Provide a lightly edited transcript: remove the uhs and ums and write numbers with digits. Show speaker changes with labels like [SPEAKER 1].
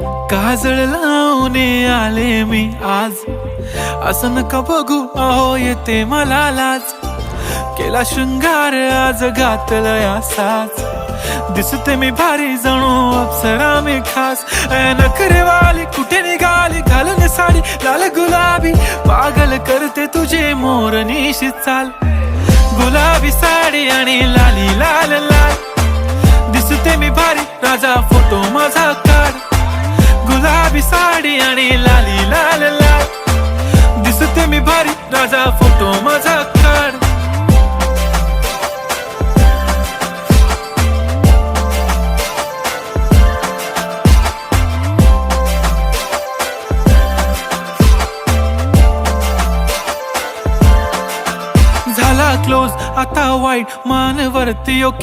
[SPEAKER 1] काजळ लावून आले मी आज, असं नका बघू अहो येते मला लाज. केला शृंगार आज घातलया साज, दिसते मी भारी जणू अप्सरा मी खास. नखरेवाली कुठे निघाली घालून साडी लाल गुलाबी, पागल करते तुझे मोरनीशी चाल. गुलाबी साडी आणि लाली लाल लाल, दिसते मी भारी राजा फोटो माझा काढ. गुलाबी साडी आणि लाली लाल लाल, दिसते मी भारी राजा फोटो माझा काढ. झाला क्लोज आता वाईट मान वरती ओके.